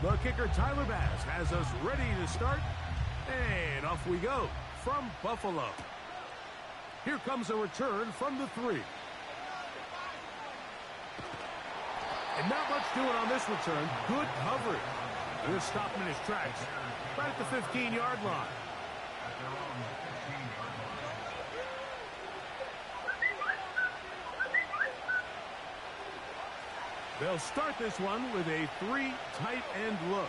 The kicker, Tyler Bass, has us ready to start. And off we go from Buffalo. Here comes a return from the 3. And not much doing on this return. Good coverage. We're stopping in his tracks right at the 15-yard line. They'll start this one with a 3 tight end look.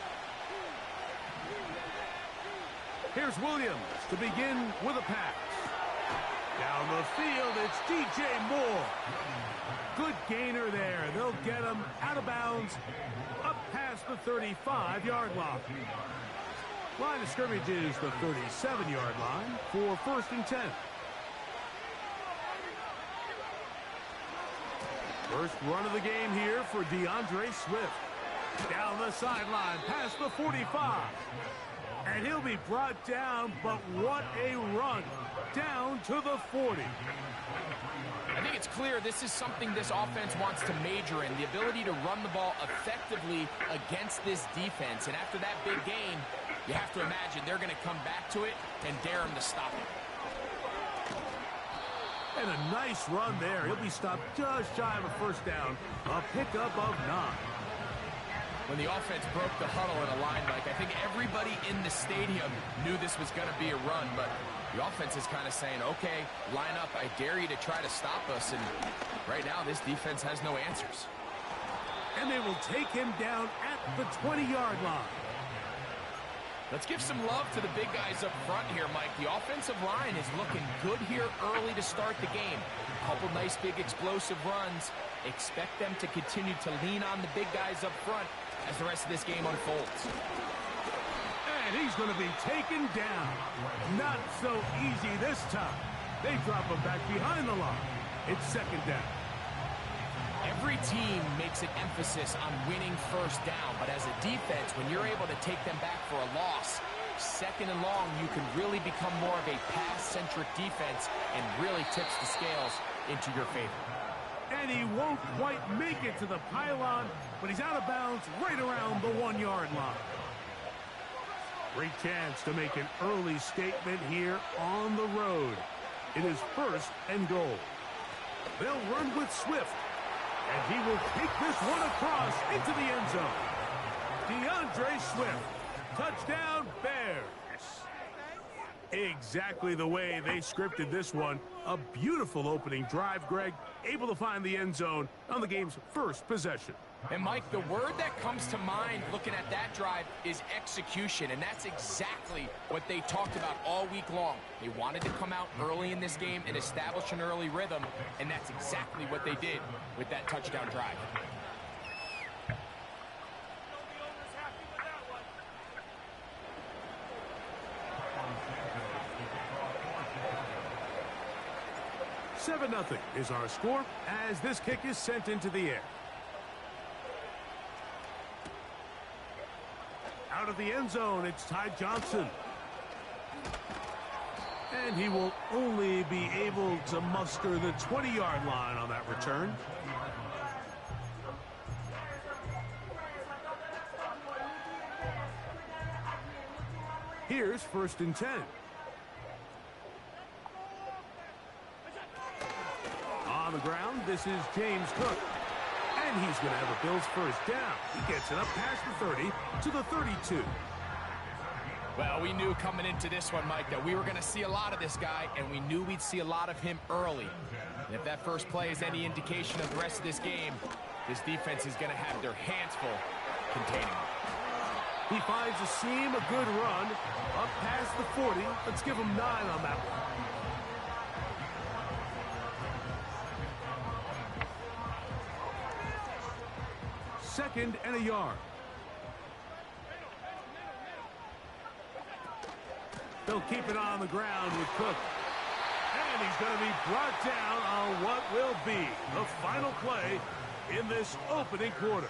Here's Williams to begin with a pass. Down the field, it's DJ Moore. Good gainer there. They'll get him out of bounds, up past the 35-yard line. Line of scrimmage is the 37-yard line for 1st and 10. First run of the game here for DeAndre Swift. Down the sideline, past the 45. And he'll be brought down, but what a run. Down to the 40. I think it's clear this is something this offense wants to major in, the ability to run the ball effectively against this defense. And after that big game, you have to imagine they're going to come back to it and dare him to stop it. And a nice run there. He'll be stopped just shy of a 1st down. A pickup of 9. When the offense broke the huddle in a line, Mike, I think everybody in the stadium knew this was going to be a run, but the offense is kind of saying, okay, line up, I dare you to try to stop us, and right now this defense has no answers. And they will take him down at the 20-yard line. Let's give some love to the big guys up front here, Mike. The offensive line is looking good here early to start the game. A couple nice big explosive runs. Expect them to continue to lean on the big guys up front as the rest of this game unfolds. And he's going to be taken down. Not so easy this time. They drop him back behind the line. It's 2nd down. Every team makes an emphasis on winning 1st down, but as a defense, when you're able to take them back for a loss, 2nd and long, you can really become more of a pass-centric defense and really tips the scales into your favor. And he won't quite make it to the pylon, but he's out of bounds right around the 1-yard line. Great chance to make an early statement here on the road. It is 1st and goal. They'll run with Swift, and he will take this one across into the end zone. DeAndre Swift, touchdown Bears. Exactly the way they scripted this one. A beautiful opening drive, Greg. Able to find the end zone on the game's 1st possession. And, Mike, the word that comes to mind looking at that drive is execution, and that's exactly what they talked about all week long. They wanted to come out early in this game and establish an early rhythm, and that's exactly what they did with that touchdown drive. Seven 0 is our score as this kick is sent into the air. Out of the end zone, it's Ty Johnson. And he will only be able to muster the 20-yard line on that return. Here's 1st and 10. On the ground, this is James Cook. And he's going to have a Bills 1st down. He gets it up past the 30 to the 32. Well, we knew coming into this one, Mike, that we were going to see a lot of this guy, and we knew we'd see a lot of him early. And if that first play is any indication of the rest of this game, this defense is going to have their hands full containing him. He finds a seam, a good run, up past the 40. Let's give him 9 on that one. Second and a yard. They'll keep it on the ground with Cook. And he's going to be brought down on what will be the final play in this opening quarter.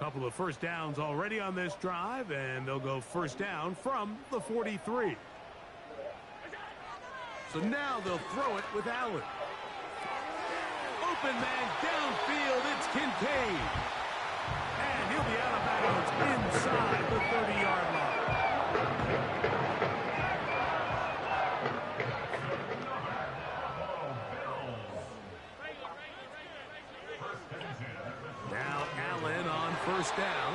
Couple of first downs already on this drive, and they'll go first down from the 43. So now they'll throw it with Allen. Open man downfield, it's Kincaid. And he'll be out of bounds inside the 30-yard line. Now Allen on first down.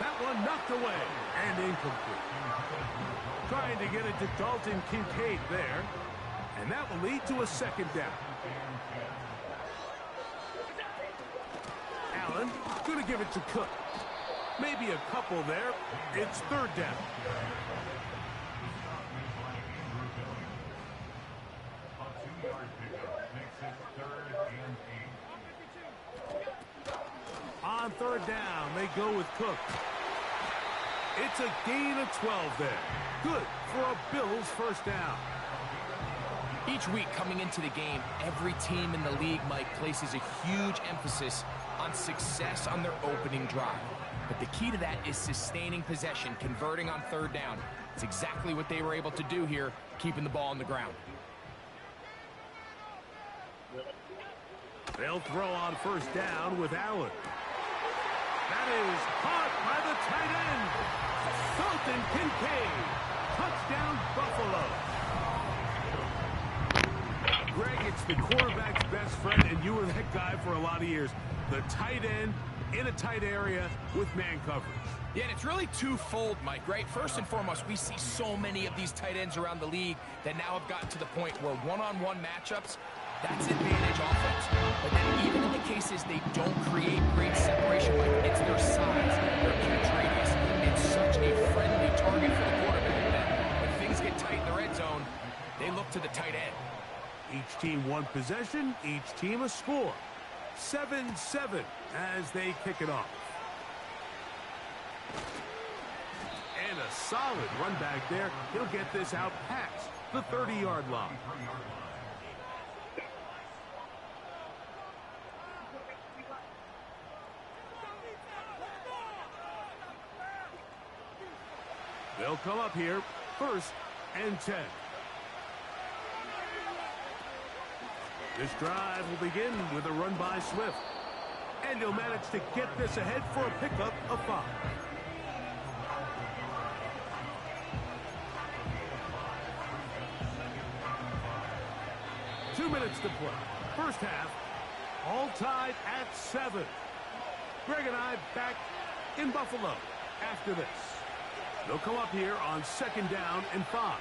That one knocked away and incomplete. Trying to get it to Dalton Kincaid there. And that will lead to a second down. Allen going to give it to Cook. Maybe a couple there. It's third down. On third down, they go with Cook. It's a gain of 12 there. Good for a Bills first down. Each week coming into the game, every team in the league, Mike, places a huge emphasis on success on their opening drive. But the key to that is sustaining possession, converting on third down. It's exactly what they were able to do here, keeping the ball on the ground. They'll throw on first down with Allen. That is caught by the tight end. Dalton Kincaid. Touchdown, Buffalo. Greg, it's the quarterback's best friend, and you were that guy for a lot of years. The tight end in a tight area with man coverage. Yeah, and it's really twofold, Mike, right? First and foremost, we see so many of these tight ends around the league that now have gotten to the point where one-on-one matchups, that's advantage offense. But then even in the cases they don't create great separation, Mike, it's their size, their catch radius. It's such a friendly target for the quarterback that when things get tight in the red zone, they look to the tight end. Each team one possession, each team a score. 7-7 as they kick it off. And a solid run back there. He'll get this out past the 30-yard line. They'll come up here, 1st and 10. This drive will begin with a run by Swift. And he'll manage to get this ahead for a pickup of 5. Two minutes to play. First half, all tied at 7. Greg and I back in Buffalo after this. They'll come up here on 2nd down and 5.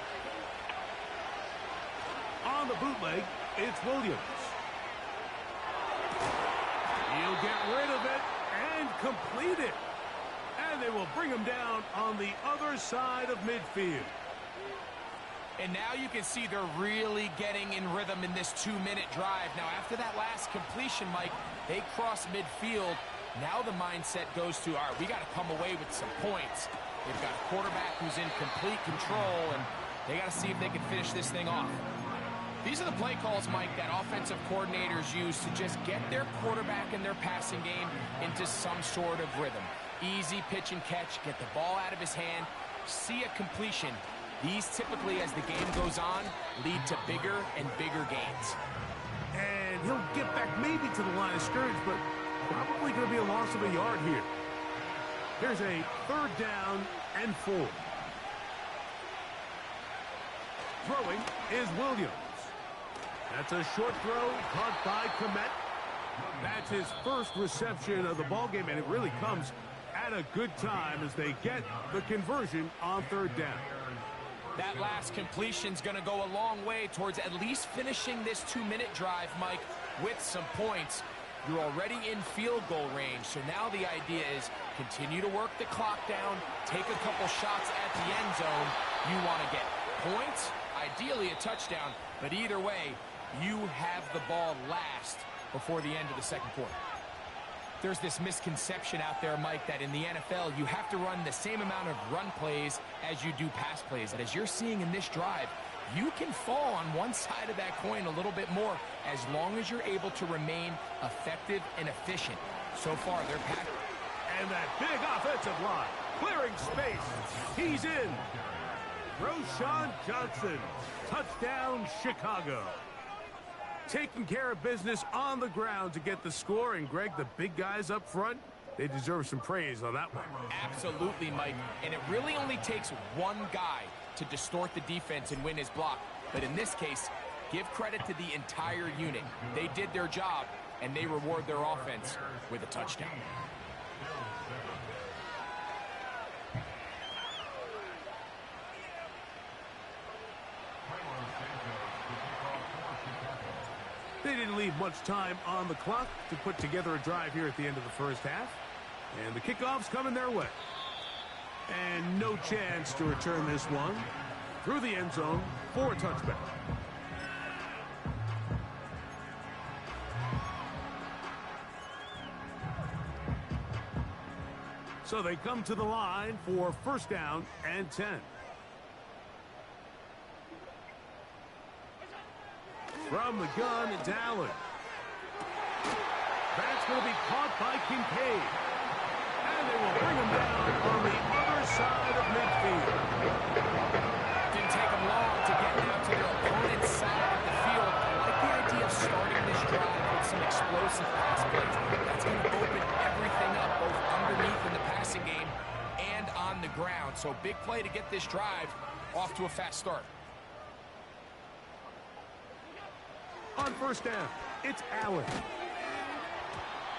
On the bootleg, it's Williams. He'll get rid of it and complete it. And they will bring him down on the other side of midfield. And now you can see they're really getting in rhythm in this 2-minute drive. Now, after that last completion, Mike, they cross midfield. Now the mindset goes to, all right, we got to come away with some points. They've got a quarterback who's in complete control, and they got to see if they can finish this thing off. These are the play calls, Mike, that offensive coordinators use to just get their quarterback and their passing game into some sort of rhythm. Easy pitch and catch, get the ball out of his hand, see a completion. These typically, as the game goes on, lead to bigger and bigger gains. And he'll get back maybe to the line of scrimmage, but probably going to be a loss of a yard here. Here's a 3rd down and 4. Throwing is Williams. That's a short throw caught by Komet. That's his first reception of the ballgame, and it really comes at a good time as they get the conversion on 3rd down. That last completion's going to go a long way towards at least finishing this 2-minute drive, Mike, with some points. You're already in field goal range, so now the idea is continue to work the clock down, take a couple shots at the end zone. You want to get points, ideally a touchdown, but either way, you have the ball last before the end of the 2nd quarter. There's this misconception out there, Mike, that in the NFL, you have to run the same amount of run plays as you do pass plays. And as you're seeing in this drive, you can fall on one side of that coin a little bit more as long as you're able to remain effective and efficient. So far, they're packed. And that big offensive line, clearing space. He's in. Roshan Johnson, touchdown Chicago. Taking care of business on the ground to get the score. And, Greg, the big guys up front, they deserve some praise on that one. Absolutely, Mike. And it really only takes one guy to distort the defense and win his block. But in this case, give credit to the entire unit. They did their job, and they reward their offense with a touchdown. They didn't leave much time on the clock to put together a drive here at the end of the first half. And the kickoff's coming their way. And no chance to return this one through the end zone for a touchback. So they come to the line for first down and 10. From the gun, it's Allen. That's going to be caught by Kincaid. And they will bring him down on the other side of midfield. Didn't take them long to get down to their opponent's side of the field. I like the idea of starting this drive with some explosive pass plays. That's going to open everything up, both underneath in the passing game and on the ground. So big play to get this drive off to a fast start. On first down, it's Allen.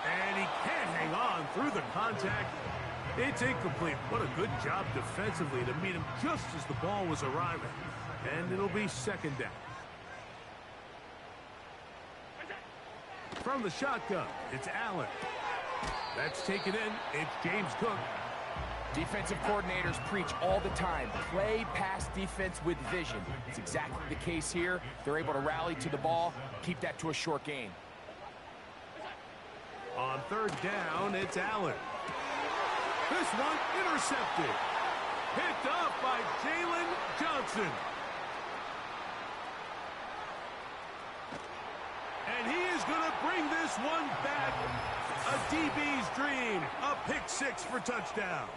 And he can't hang on through the contact. It's incomplete. What a good job defensively to meet him just as the ball was arriving. And it'll be second down. From the shotgun, it's Allen. That's taken in. It's James Cook. Defensive coordinators preach all the time, play pass defense with vision. It's exactly the case here. They're able to rally to the ball, keep that to a short gain. On third down, it's Allen. This one intercepted. Picked up by Jalen Johnson. And he is going to bring this one back. A DB's dream. A pick six for touchdown.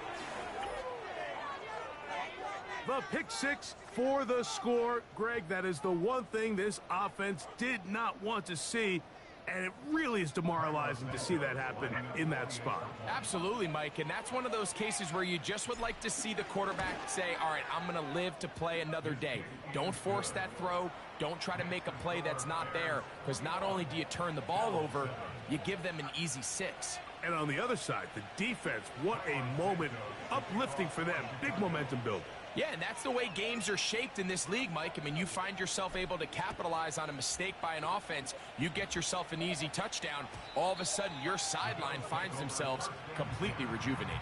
The pick six for the score. Greg, that is the one thing this offense did not want to see. And it really is demoralizing to see that happen in that spot. Absolutely, Mike. And that's one of those cases where you just would like to see the quarterback say, all right, I'm going to live to play another day. Don't force that throw. Don't try to make a play that's not there. Because not only do you turn the ball over, you give them an easy six. And on the other side, the defense, what a moment. Uplifting for them. Big momentum building. Yeah, and that's the way games are shaped in this league, Mike. I mean, you find yourself able to capitalize on a mistake by an offense. You get yourself an easy touchdown. All of a sudden, your sideline finds themselves completely rejuvenated.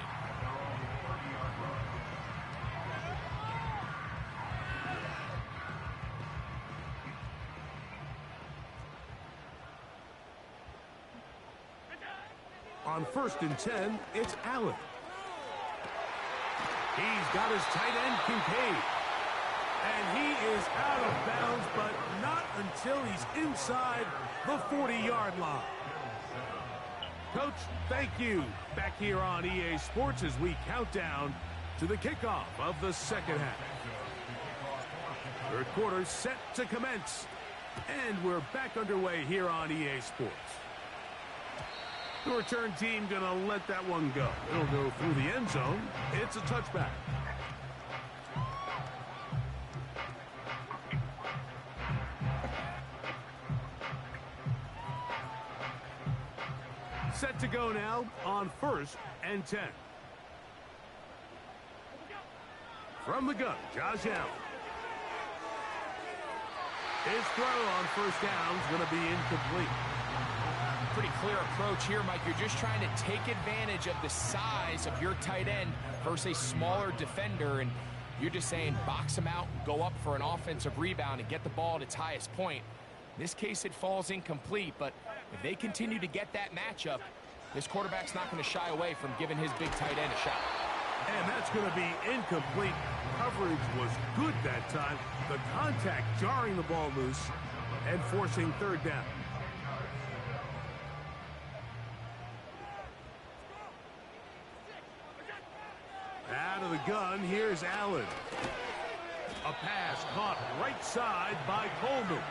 On first and 10, it's Allen. He's got his tight end, Kincaid. And he is out of bounds, but not until he's inside the 40-yard line. Coach, thank you. Back here on EA Sports as we count down to the kickoff of the second half. Third quarter set to commence. And we're back underway here on EA Sports. The return team going to let that one go. It'll go through the end zone. It's a touchback. Set to go now on first and 10. From the gun, Josh Allen. His throw on first down is going to be incomplete. Pretty clear approach here, Mike. You're just trying to take advantage of the size of your tight end versus a smaller defender, and you're just saying box him out, go up for an offensive rebound, and get the ball at its highest point. In this case, it falls incomplete, but if they continue to get that matchup, this quarterback's not going to shy away from giving his big tight end a shot. And that's going to be incomplete. Coverage was good that time. The contact jarring the ball loose and forcing third down. the gun. Here's Allen. A pass caught right side by Coleman.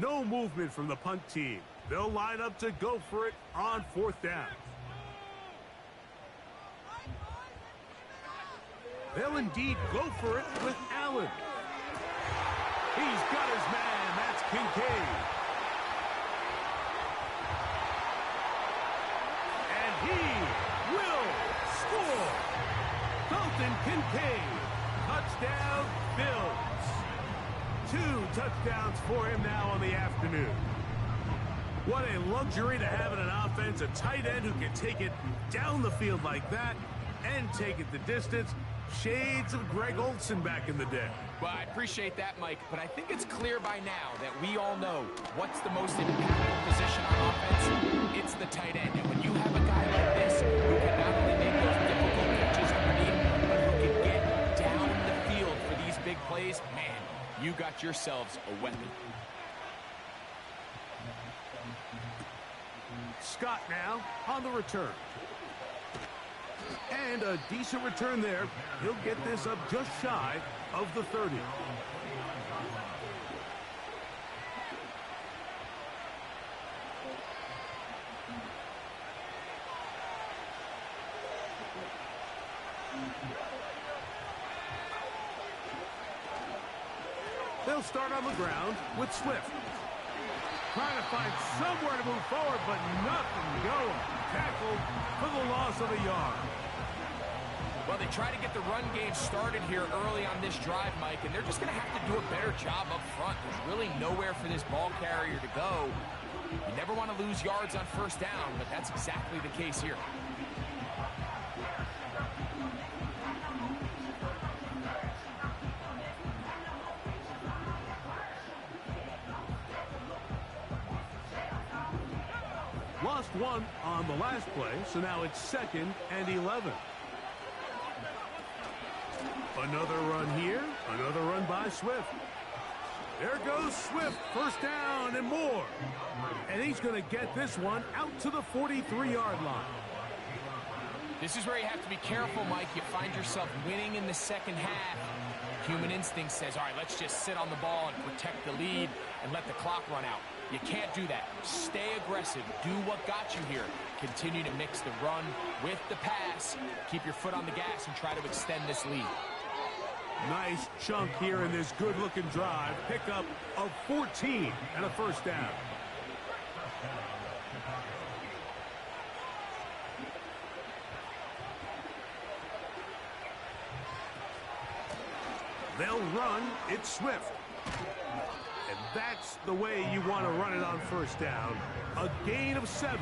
No movement from the punt team. They'll line up to go for it on 4th down. They'll indeed go for it with Allen. He's got his man. That's Kincaid. And he will score. Dalton Kincaid. Touchdown, Bills. 2 touchdowns for him now on the afternoon. What a luxury to have in an offense, a tight end who can take it down the field like that and take it the distance. Shades of Greg Olsen back in the day. Well, I appreciate that, Mike, but I think it's clear by now that we all know what's the most impactful position on offense. It's the tight end. And when you have a guy like this who can not only make those difficult catches underneath, but who can get down the field for these big plays, man, you got yourselves a weapon. Scott now on the return. And a decent return there. He'll get this up just shy of the 30. They'll start on the ground with Swift. Trying to find somewhere to move forward, but nothing going. Tackled for the loss of a yard. Well, they try to get the run game started here early on this drive, Mike, and they're just going to have to do a better job up front. There's really nowhere for this ball carrier to go. You never want to lose yards on 1st down, but that's exactly the case here. Lost 1 on the last play, so now it's 2nd and 11. Another run here, another run by Swift. There goes Swift, 1st down and more. And he's going to get this one out to the 43-yard line. This is where you have to be careful, Mike. You find yourself winning in the 2nd half. Human instinct says, all right, let's just sit on the ball and protect the lead and let the clock run out. You can't do that. Stay aggressive. Do what got you here. Continue to mix the run with the pass. Keep your foot on the gas and try to extend this lead. Nice chunk here in this good-looking drive. Pickup of 14 and a 1st down. They'll run. It's Swift. And that's the way you want to run it on 1st down. A gain of 7.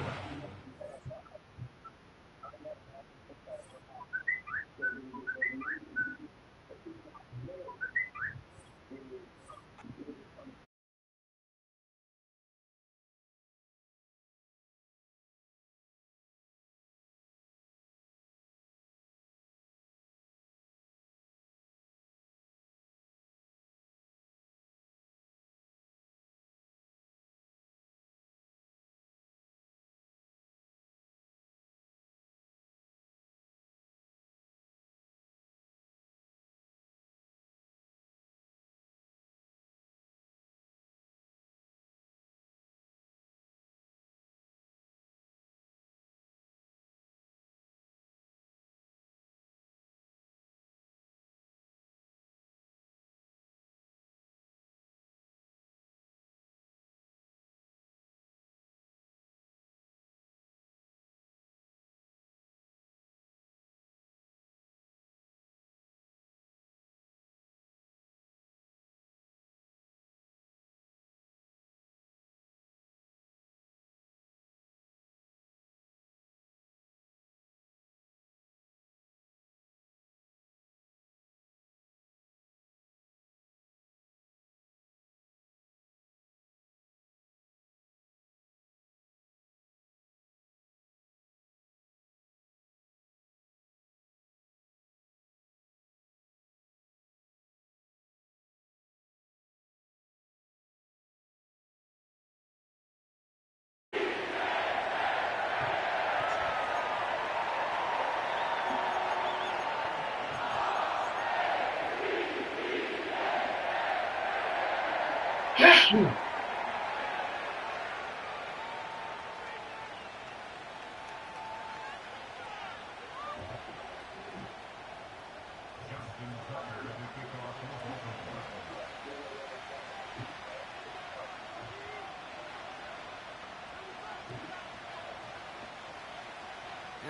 I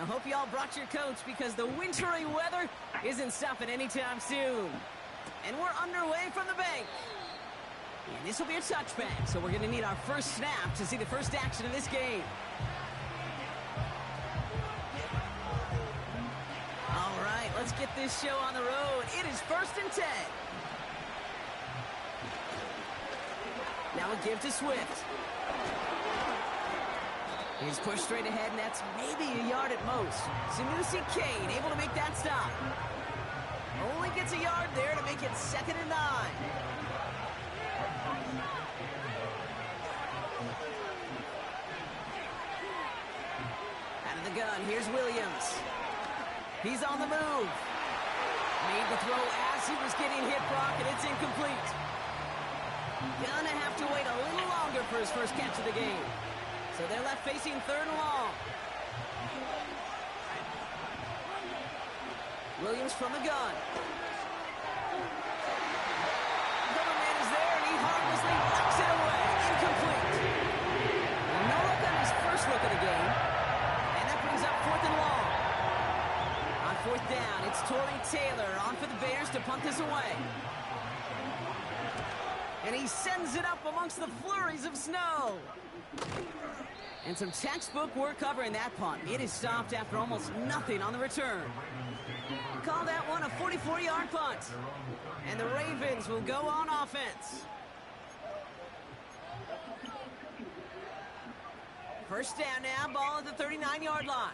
hope you all brought your coats because the wintry weather isn't stopping anytime soon. And we're underway from the bank. And this will be a touchback, so we're going to need our first snap to see the first action of this game. All right, let's get this show on the road. It is 1st and 10. Now a give to Swift. He's pushed straight ahead, and that's maybe a yard at most. Sanusi Kane able to make that stop. Only gets a yard there to make it 2nd and 9. Out of the gun, here's Williams. He's on the move. Made the throw as he was getting hit, Brock, and it's incomplete. Gonna have to wait a little longer for his first catch of the game. So they're left facing 3rd and long. Williams from the gun. Another man is there, and he harmlessly knocks it away. Incomplete. No look on his first look of the game. And that brings up 4th and long. On 4th down, it's Torrey Taylor on for the Bears to punt this away. And he sends it up amongst the flurries of snow. And some textbook work covering that punt. It is stopped after almost nothing on the return. Call that one a 44-yard punt. And the Ravens will go on offense. First down now, ball at the 39-yard line.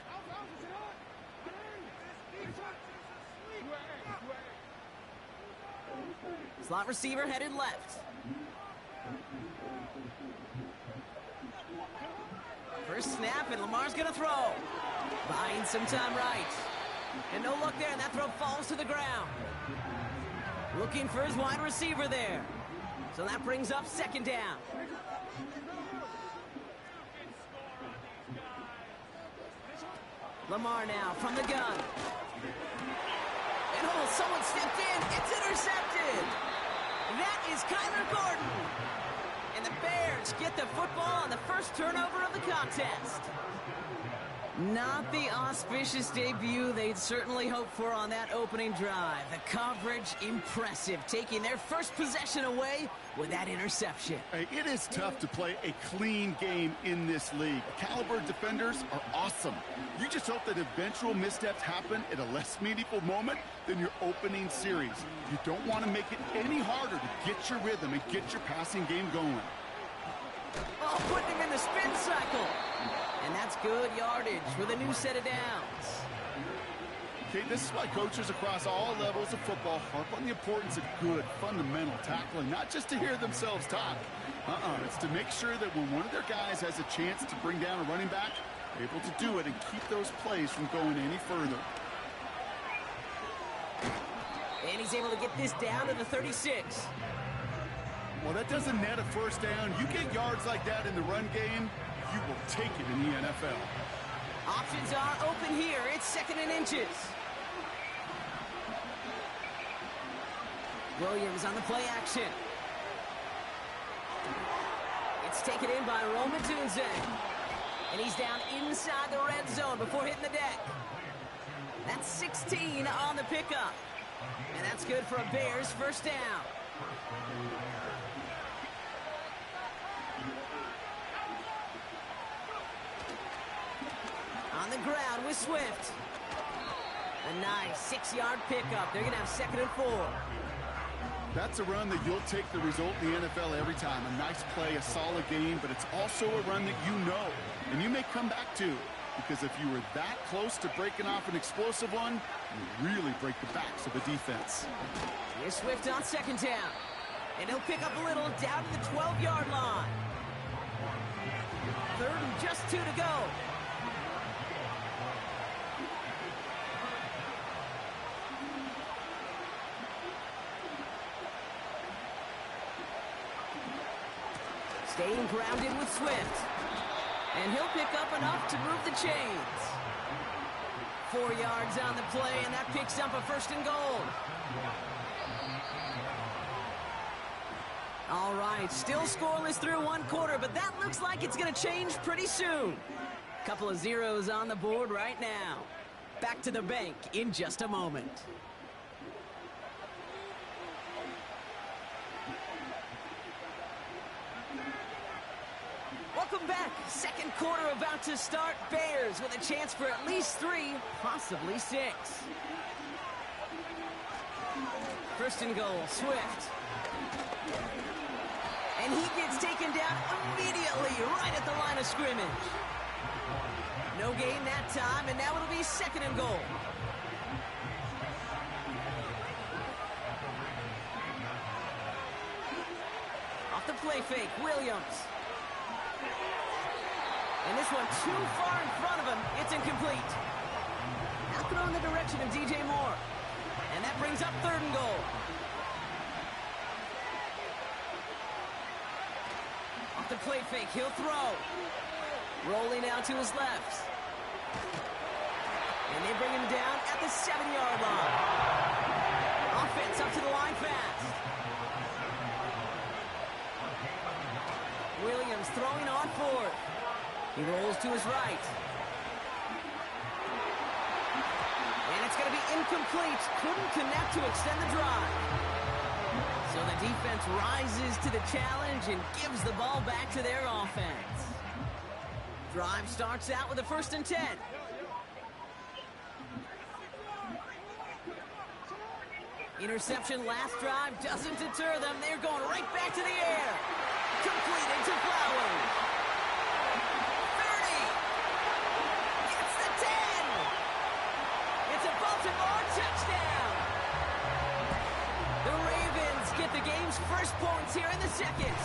Slot receiver headed left. First snap, and Lamar's going to throw. Buying some time right. And no luck there, and that throw falls to the ground. Looking for his wide receiver there. So that brings up 2nd down. Lamar now from the gun. And oh, someone stepped in. It's intercepted. That is Kyler Gordon. And the Bears get the football on the first turnover of the contest. Not the auspicious debut they'd certainly hoped for on that opening drive. The coverage, impressive, taking their first possession away with that interception. Hey, it is tough to play a clean game in this league. Caliber defenders are awesome. You just hope that eventual missteps happen at a less meaningful moment than your opening series. You don't want to make it any harder to get your rhythm and get your passing game going. Oh, putting him in the spin cycle. And that's good yardage with a new set of downs. Okay, this is why coaches across all levels of football harp on the importance of good, fundamental tackling, not just to hear themselves talk. It's to make sure that when one of their guys has a chance to bring down a running back, they're able to do it and keep those plays from going any further. And he's able to get this down to the 36. Well, that doesn't net a first down. You get yards like that in the run game, you will take it in the NFL. Options are open here. It's 2nd and inches. Williams on the play action. It's taken in by Roman Tunze. And he's down inside the red zone before hitting the deck. That's 16 on the pickup. And that's good for a Bears first down. On the ground with Swift. A nice 6-yard pickup. They're going to have 2nd and 4. That's a run that you'll take the result in the NFL every time. A nice play, a solid game, but it's also a run that you know and you may come back to. Because if you were that close to breaking off an explosive one, you really break the backs of the defense. Here's Swift on 2nd down. And he'll pick up a little down to the 12-yard line. 3rd and just 2 to go. Staying grounded with Swift. And he'll pick up enough to move the chains. 4 yards on the play, and that picks up a 1st and goal. All right, still scoreless through 1 quarter, but that looks like it's going to change pretty soon. Couple of zeros on the board right now. Back to the bank in just a moment. Welcome back. 2nd quarter about to start. Bears with a chance for at least 3, possibly 6. 1st and goal, Swift. And he gets taken down immediately right at the line of scrimmage. No gain that time, and now it'll be 2nd and goal. Off the play fake, Williams. And this one too far in front of him. It's incomplete. Now throw in the direction of DJ Moore. And that brings up 3rd and goal. Off the play fake, he'll throw. Rolling out to his left. And they bring him down at the 7-yard line. Offense up to the line fast. Williams throwing on 4th. He rolls to his right. And it's going to be incomplete. Couldn't connect to extend the drive. So the defense rises to the challenge and gives the ball back to their offense. Drive starts out with a 1st and 10. Interception last drive doesn't deter them. They're going right back to the air. Completed to Flowers. 30. Gets the 10. It's a Baltimore touchdown. The Ravens get the game's first points here in the 2nd.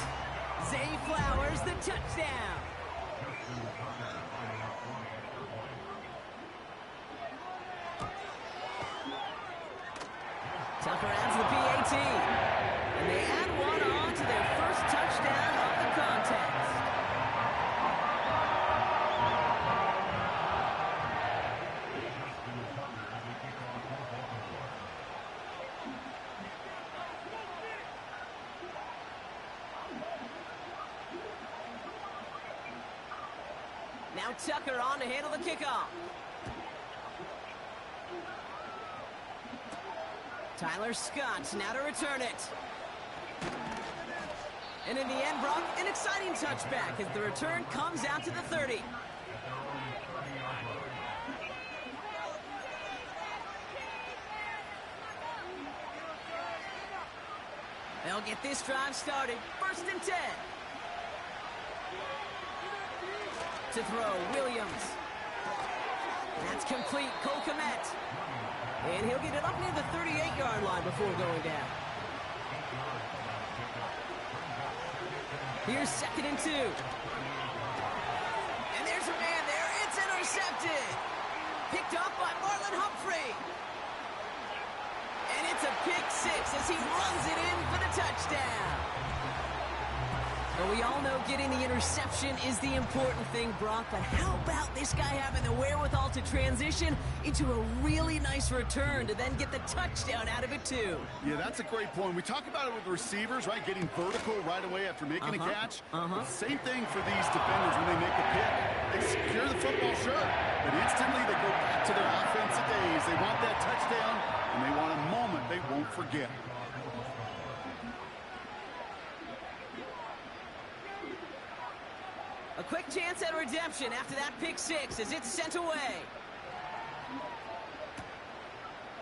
Zay Flowers, the touchdown. Tucker adds the PAT. And they add 1 on to their first touchdown of the contest. Now Tucker on to handle the kickoff. Tyler Scott now to return it. And in the end, Brock, an exciting touchback as the return comes out to the 30. They'll get this drive started. 1st and 10. To throw, Williams. That's complete, Cole Kmet. And he'll get it up near the 38-yard line before going down. Here's 2nd and 2. And there's a man there. It's intercepted. Picked up by Marlon Humphrey. And it's a pick 6 as he runs it in for the touchdown. Well, we all know getting the interception is the important thing, Brock, but how about this guy having the wherewithal to transition into a really nice return to then get the touchdown out of it, too? Yeah, that's a great point. We talk about it with receivers, right, getting vertical right away after making a catch. Same thing for these defenders when they make a pick. They secure the football, sure, but instantly they go back to their offensive days. They want that touchdown, and they want a moment they won't forget. A quick chance at redemption after that pick 6 as it's sent away.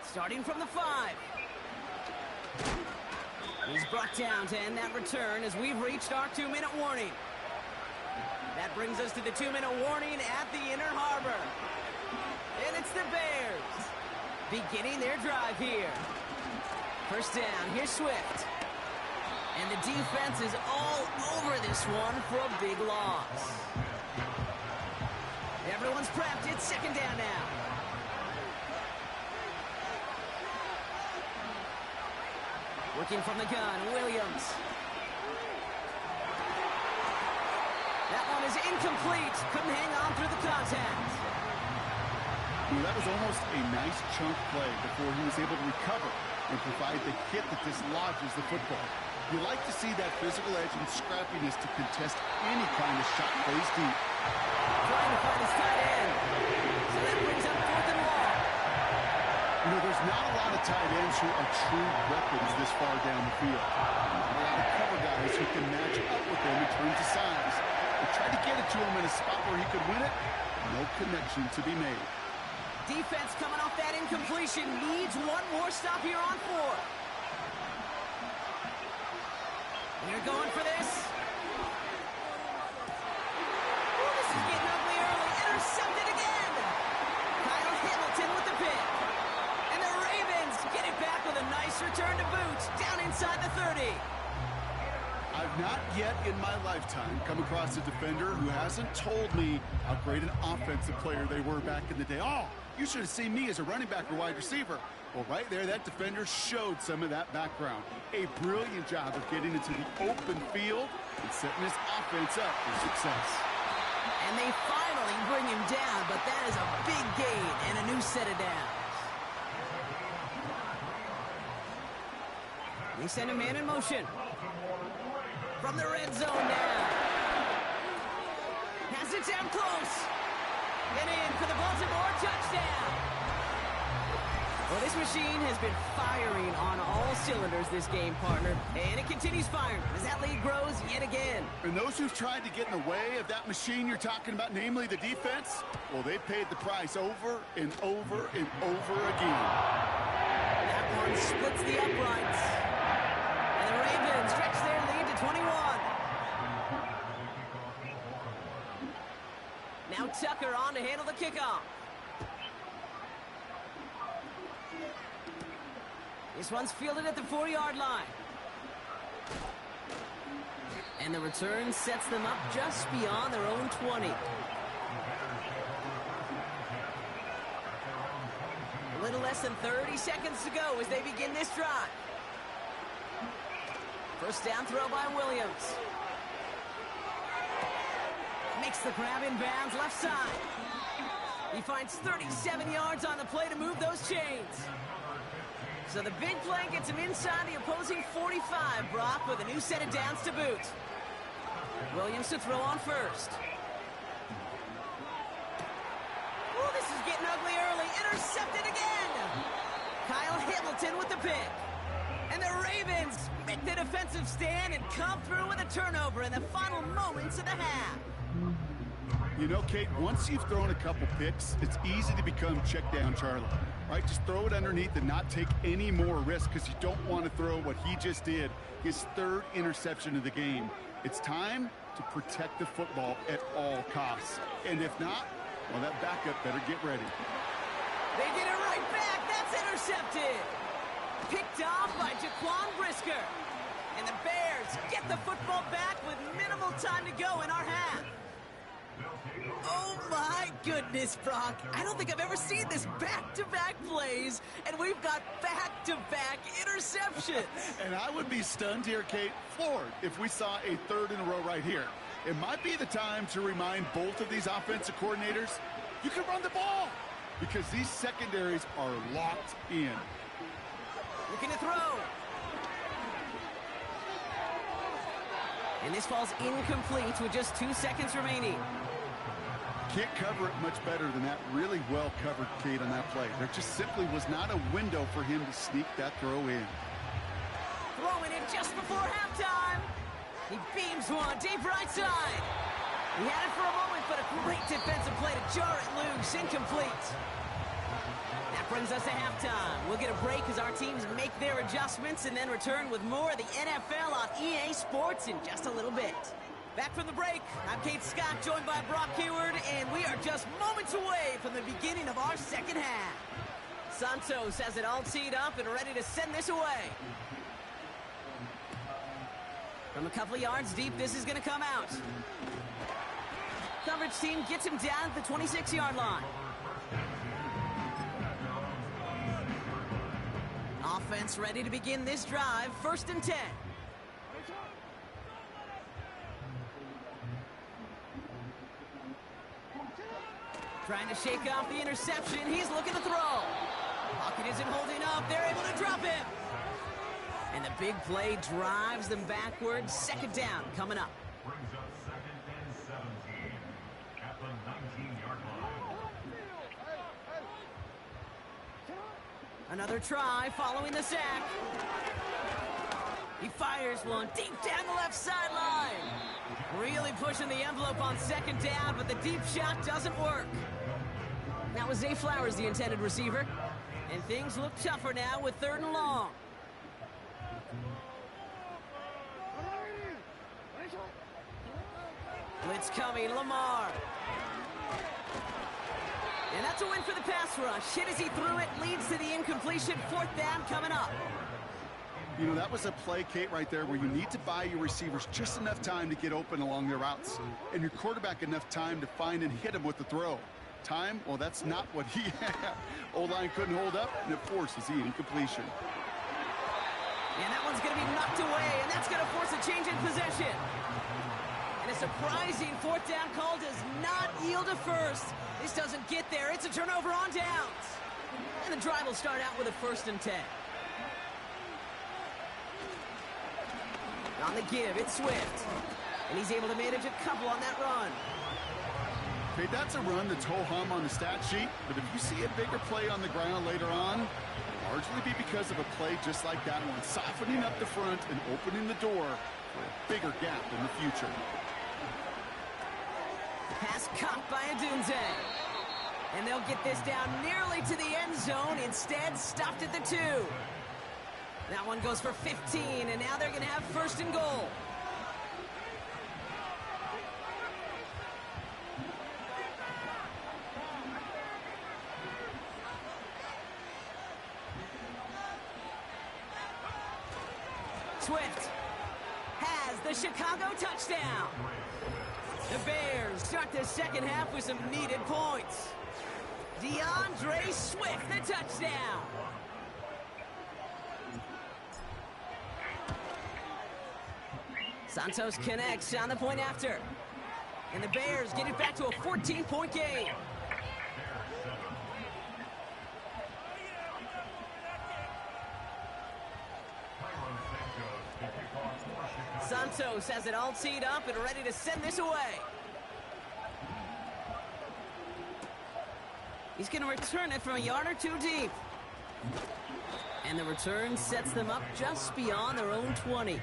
Starting from the 5. He's brought down to end that return as we've reached our 2-minute warning. That brings us to the 2-minute warning at the Inner Harbor. And it's the Bears beginning their drive here. 1st down, here's Swift. And the defense is all over this one for a big loss. Everyone's prepped. It's 2nd down now. Working from the gun, Williams. That one is incomplete. Couldn't hang on through the contact. That was almost a nice chunk play before he was able to recover and provide the hit that dislodges the football. You like to see that physical edge and scrappiness to contest any kind of shot plays deep. Trying to find his tight end. So that brings up 4th and long. You know, there's not a lot of tight ends who are true weapons this far down the field. A lot of cover guys who can match up with them in terms of size. They tried to get it to him in a spot where he could win it. No connection to be made. Defense coming off that incompletion needs one more stop here on 4th. They're going for this. Ooh, this is getting ugly early. Intercepted again. Kyle Hamilton with the pick. And the Ravens get it back with a nice return to boot. Down inside the 30. I've not yet in my lifetime come across a defender who hasn't told me how great an offensive player they were back in the day. Oh, you should have seen me as a running back or wide receiver. Well, right there, that defender showed some of that background. A brilliant job of getting into the open field and setting his offense up for success. And they finally bring him down, but that is a big gain and a new set of downs. They send a man in motion. From the red zone now. Has it down close. And in for the Baltimore touchdown. Well, this machine has been firing on all cylinders this game, partner. And it continues firing as that lead grows yet again. And those who've tried to get in the way of that machine you're talking about, namely the defense, well, they paid the price over and over and over again. That one splits the uprights. And the Ravens stretch their lead to 21. Now Tucker on to handle the kickoff. This one's fielded at the 4-yard line. And the return sets them up just beyond their own 20. A little less than 30 seconds to go as they begin this drive. First down throw by Williams. Makes the grab in bounds left side. He finds 37 yards on the play to move those chains. So the big play gets him inside the opposing 45, Brock, with a new set of downs to boot. Williams to throw on first. Oh, this is getting ugly early. Intercepted again. Kyle Hamilton with the pick. And the Ravens make the defensive stand and come through with a turnover in the final moments of the half. You know, Kate, once you've thrown a couple picks, it's easy to become check down Charlie, right? Just throw it underneath and not take any more risk because you don't want to throw what he just did, his 3rd interception of the game. It's time to protect the football at all costs. And if not, well, that backup better get ready. They get it right back. That's intercepted. Picked off by Jaquan Brisker. And the Bears get the football back with minimal time to go in our half. Oh, my goodness, Brock. I don't think I've ever seen this back-to-back plays, and we've got back-to-back interceptions. And I would be stunned here, Kate, floored, if we saw a 3rd in a row right here. It might be the time to remind both of these offensive coordinators, you can run the ball, because these secondaries are locked in. Looking to throw. And this falls incomplete with just 2 seconds remaining. Can't cover it much better than that. Really well covered, Kate, on that play. There just simply was not a window for him to sneak that throw in. Throwing it just before halftime. He beams one deep right side. He had it for a moment, but a great defensive play to jar it loose. Incomplete. That brings us to halftime. We'll get a break as our teams make their adjustments and then return with more of the NFL on EA Sports in just a little bit. Back from the break, I'm Kate Scott, joined by Brock Keyword, and we are just moments away from the beginning of our second half. Santos has it all teed up and ready to send this away. From a couple of yards deep, this is going to come out. Coverage team gets him down at the 26-yard line. Offense ready to begin this drive. 1st and 10. Trying to shake off the interception. He's looking to throw. Pocket isn't holding up. They're able to drop him. And the big play drives them backwards. Second down coming up. Brings up 2nd and 17 at the 19-yard line. Another try following the sack. He fires one deep down the left sideline. Really pushing the envelope on second down, but the deep shot doesn't work. That was Zay Flowers, the intended receiver. And things look tougher now with 3rd and long. Blitz coming, Lamar. And that's a win for the pass rush. Hit as he threw it, leads to the incompletion. 4th down coming up. You know, that was a play, Kate, right there where you need to buy your receivers just enough time to get open along their routes. And your quarterback enough time to find and hit him with the throw. Time? Well, that's not what he had. O-line couldn't hold up, and it forces the incompletion. And that one's going to be knocked away, and that's going to force a change in possession. And a surprising 4th down call does not yield a first. This doesn't get there. It's a turnover on downs. And the drive will start out with a 1st and 10. On the give, it's Swift. And he's able to manage a couple on that run. Okay, that's a run that's ho-hum on the stat sheet, but if you see a bigger play on the ground later on, it'll largely be because of a play just like that one, softening up the front and opening the door for a bigger gap in the future. Pass caught by Adunze. And they'll get this down nearly to the end zone. Instead, stopped at the 2. That one goes for 15, and now they're going to have 1st and goal. Swift has the Chicago touchdown. The Bears start the second half with some needed points. DeAndre Swift, the touchdown. Santos connects on the point after. And the Bears get it back to a 14-point game. Santos has it all teed up and ready to send this away. He's going to return it from a yard or 2 deep. And the return sets them up just beyond their own 20.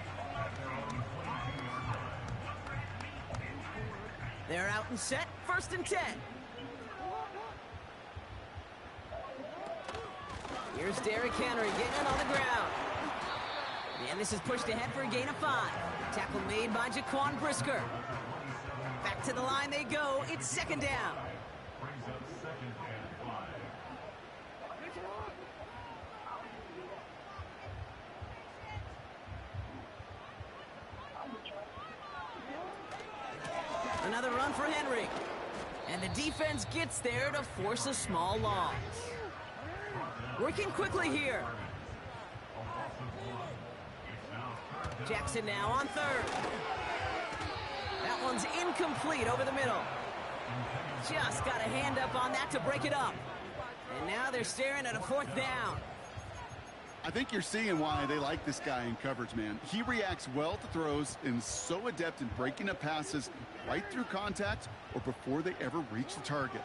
They're out and set, 1st and 10. Here's Derrick Henry getting it on the ground. And this is pushed ahead for a gain of 5. Tackle made by Jaquan Brisker. Back to the line they go. It's 2nd down. Brings up 2nd and 5. Another run for Henry. And the defense gets there to force a small loss. Working quickly here. Jackson now on 3rd. That one's incomplete over the middle. Just got a hand up on that to break it up. And now they're staring at a 4th down. I think you're seeing why they like this guy in coverage, man. He reacts well to throws and is so adept in breaking up passes right through contact or before they ever reach the target.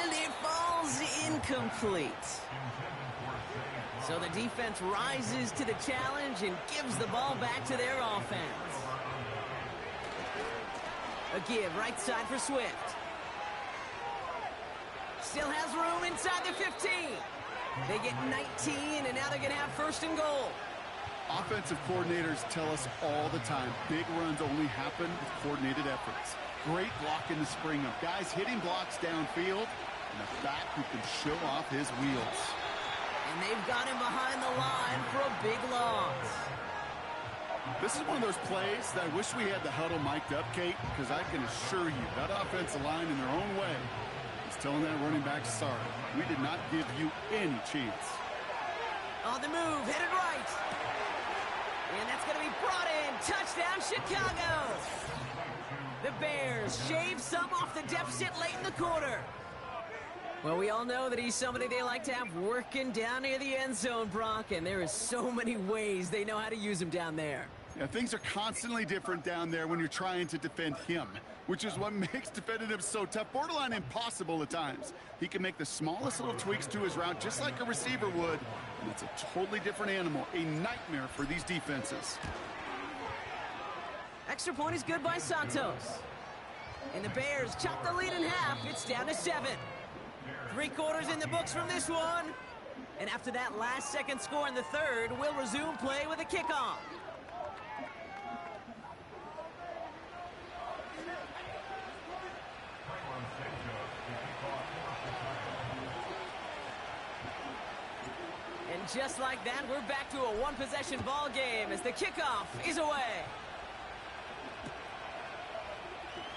And it falls incomplete. So the defense rises to the challenge and gives the ball back to their offense. A give right side for Swift. Still has room inside the 15. They get 19, and now they're going to have 1st and goal. Offensive coordinators tell us all the time, big runs only happen with coordinated efforts. Great block in the spring of guys hitting blocks downfield, and a back who can show off his wheels. And they've got him behind the line for a big loss. This is one of those plays that I wish we had the huddle mic'd up, Kate, because I can assure you that offensive line in their own way is telling that running back, sorry, we did not give you any chance. On the move, headed right. And that's going to be brought in. Touchdown, Chicago. The Bears shave some off the deficit late in the quarter. Well, we all know that he's somebody they like to have working down near the end zone, Brock, and there is so many ways they know how to use him down there. Yeah, things are constantly different down there when you're trying to defend him, which is what makes defending him so tough, borderline impossible at times. He can make the smallest little tweaks to his route just like a receiver would, and it's a totally different animal, a nightmare for these defenses. Extra point is good by Santos. And the Bears chop the lead in half. It's down to 7. 3 quarters in the books from this one. And after that last-second score in the third, we'll resume play with a kickoff. And just like that, we're back to a one-possession ball game as the kickoff is away.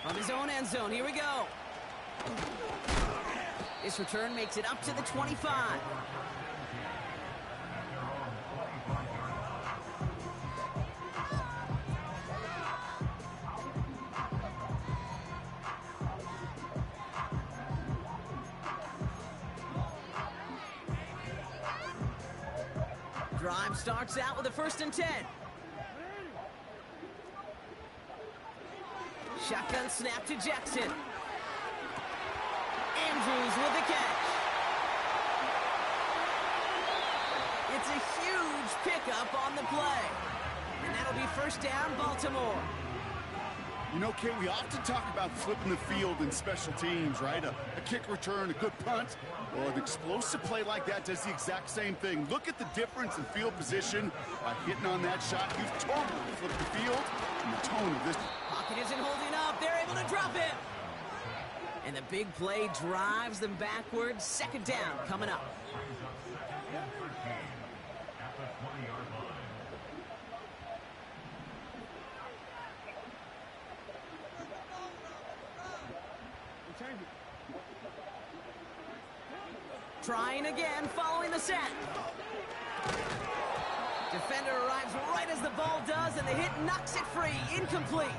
From his own end zone, here we go. This return makes it up to the 25. Drive starts out with a 1st and 10. Shotgun snap to Jackson. Andrews with the catch. It's a huge pickup on the play. And that'll be 1st down, Baltimore. You know, Kate, we often talk about flipping the field in special teams, right? A kick return, a good punt. Well, an explosive play like that does the exact same thing. Look at the difference in field position by hitting on that shot. You've totally flipped the field and the tone of this. Pocket isn't holding up. They're able to drop him. And the big play drives them backwards. 2nd down coming up. Trying again, following the set. Defender arrives right as the ball does, and the hit knocks it free. Incomplete.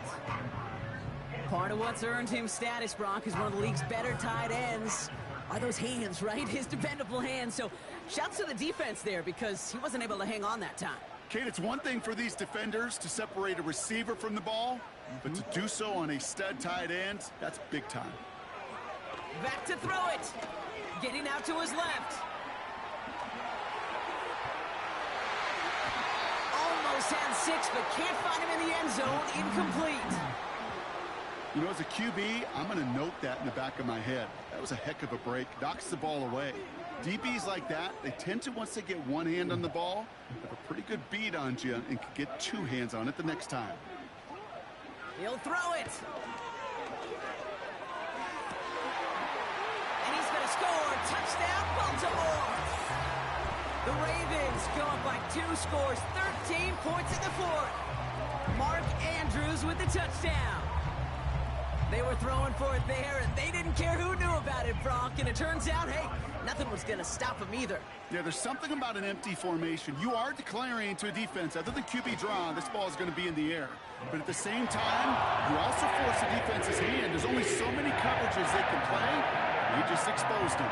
Part of what's earned him status, Brock, is one of the league's better tight ends. Are those hands, right? His dependable hands. So shouts to the defense there because he wasn't able to hang on that time. Kate, it's one thing for these defenders to separate a receiver from the ball, but to do so on a stud tight end, that's big time. Back to throw it. Getting out to his left. Almost had 6, but can't find him in the end zone. Incomplete. You know, as a QB, I'm going to note that in the back of my head. That was a heck of a break. Knocks the ball away. DBs like that, they tend to, once they get one hand on the ball, have a pretty good beat on you and can get 2 hands on it the next time. He'll throw it. And he's going to score. Touchdown, Baltimore. The Ravens go up by 2 scores, 13 points in the 4th. Mark Andrews with the touchdown. They were throwing for it there, and they didn't care who knew about it, Brock. And it turns out, hey, nothing was going to stop them either. Yeah, there's something about an empty formation. You are declaring to a defense, other than QB draw, this ball is going to be in the air. But at the same time, you also force the defense's hand. There's only so many coverages they can play. You just exposed them.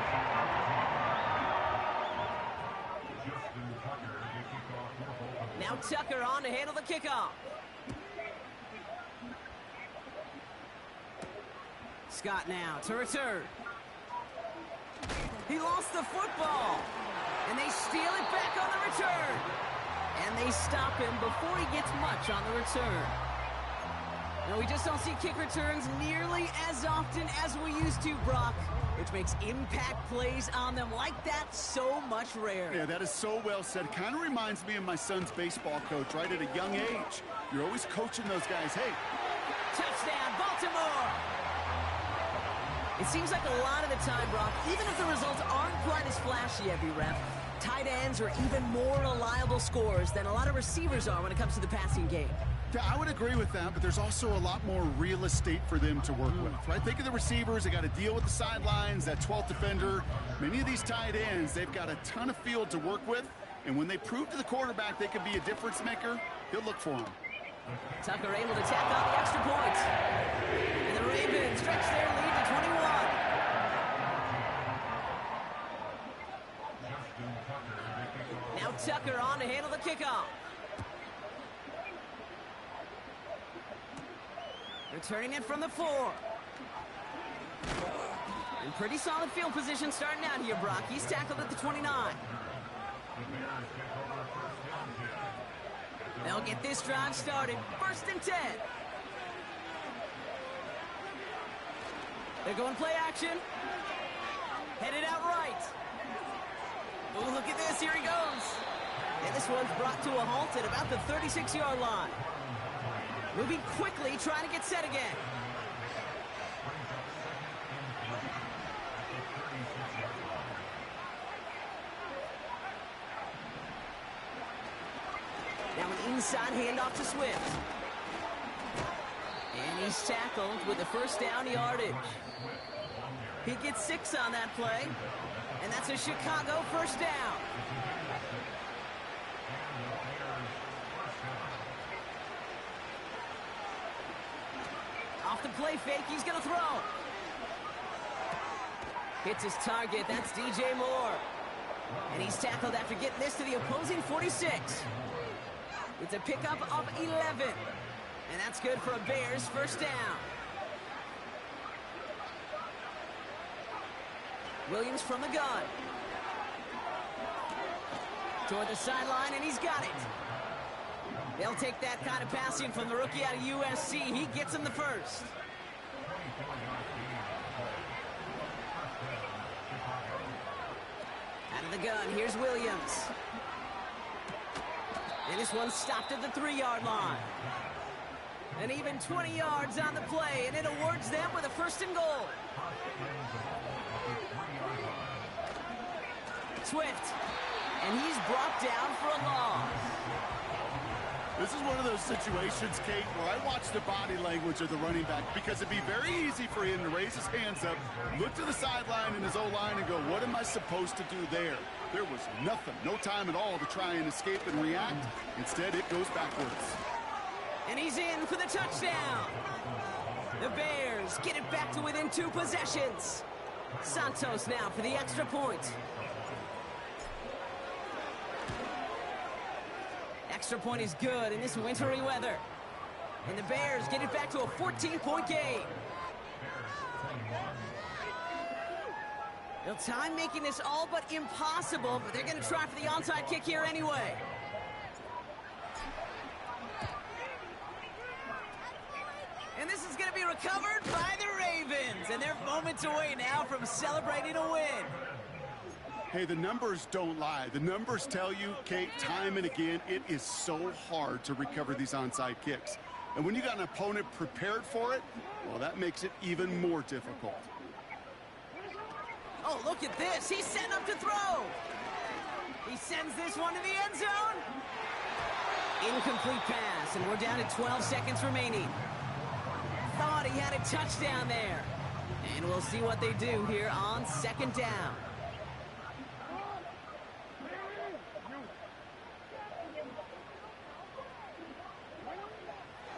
Now Tucker on to handle the kickoff. Scott now to return. He lost the football. And they steal it back on the return. And they stop him before he gets much on the return. Now, we just don't see kick returns nearly as often as we used to, Brock, which makes impact plays on them like that so much rarer. Yeah, that is so well said. Kind of reminds me of my son's baseball coach, right? At a young age, you're always coaching those guys. Hey. Touchdown, Baltimore. It seems like a lot of the time, Brock, even if the results aren't quite as flashy every rep, tight ends are even more reliable scorers than a lot of receivers are when it comes to the passing game. Yeah, I would agree with that, but there's also a lot more real estate for them to work with, right? Think of the receivers. They got to deal with the sidelines, that 12th defender. Many of these tight ends, they've got a ton of field to work with, and when they prove to the quarterback they can be a difference maker, he'll look for them. Tucker able to tack on the extra point. And the Ravens stretch their lead to 21. Now Tucker on to handle the kickoff. Returning it from the 4. In pretty solid field position starting out here, Brock. He's tackled at the 29. They'll get this drive started. 1st and 10. They're going play action. Headed out right. Oh, look at this. Here he goes. And this one's brought to a halt at about the 36-yard line. Moving quickly, trying to get set again. Now an inside handoff to Swift. And he's tackled with the 1st down yardage. He gets 6 on that play. And that's a Chicago 1st down. Off the play fake, he's going to throw. Hits his target, that's DJ Moore. And he's tackled after getting this to the opposing 46. It's a pickup of 11. And that's good for a Bears 1st down. Williams from the gun. Toward the sideline, and he's got it. They'll take that kind of passing from the rookie out of USC. He gets him the 1st. Out of the gun, here's Williams. And this one stopped at the 3-yard line. And even 20 yards on the play, and it awards them with a 1st and goal. Swift. And he's brought down for a loss. This is one of those situations, Kate, where I watch the body language of the running back because it'd be very easy for him to raise his hands up, look to the sideline in his O-line and go, what am I supposed to do there? There was nothing, no time at all to try and escape and react. Instead, it goes backwards. And he's in for the touchdown. The Bears get it back to within 2 possessions. Santos now for the extra point. Extra point is good in this wintry weather. And the Bears get it back to a 14-point game. They'll time making this all but impossible, but they're going to try for the onside kick here anyway. And this is going to be recovered by the Ravens. And they're moments away now from celebrating a win. Hey, the numbers don't lie. The numbers tell you, Kate, time and again, it is so hard to recover these onside kicks. And when you got an opponent prepared for it, well, that makes it even more difficult. Oh, look at this. He's setting up to throw. He sends this one to the end zone. Incomplete pass, and we're down to 12 seconds remaining. Thought he had a touchdown there. And we'll see what they do here on 2nd down.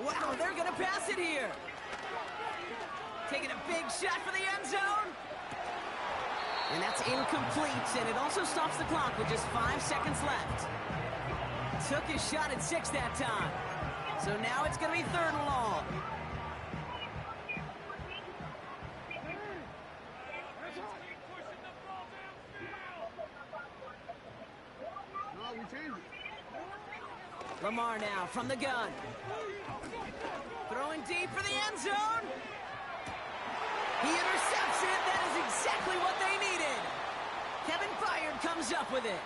Wow, they're going to pass it here. Taking a big shot for the end zone. And that's incomplete, and it also stops the clock with just 5 seconds left. Took his shot at 6 that time. So now it's going to be 3rd and long. Lamar now from the gun. Throwing deep for the end zone. He intercepts it. That is exactly what they needed. Kevin Byard comes up with it.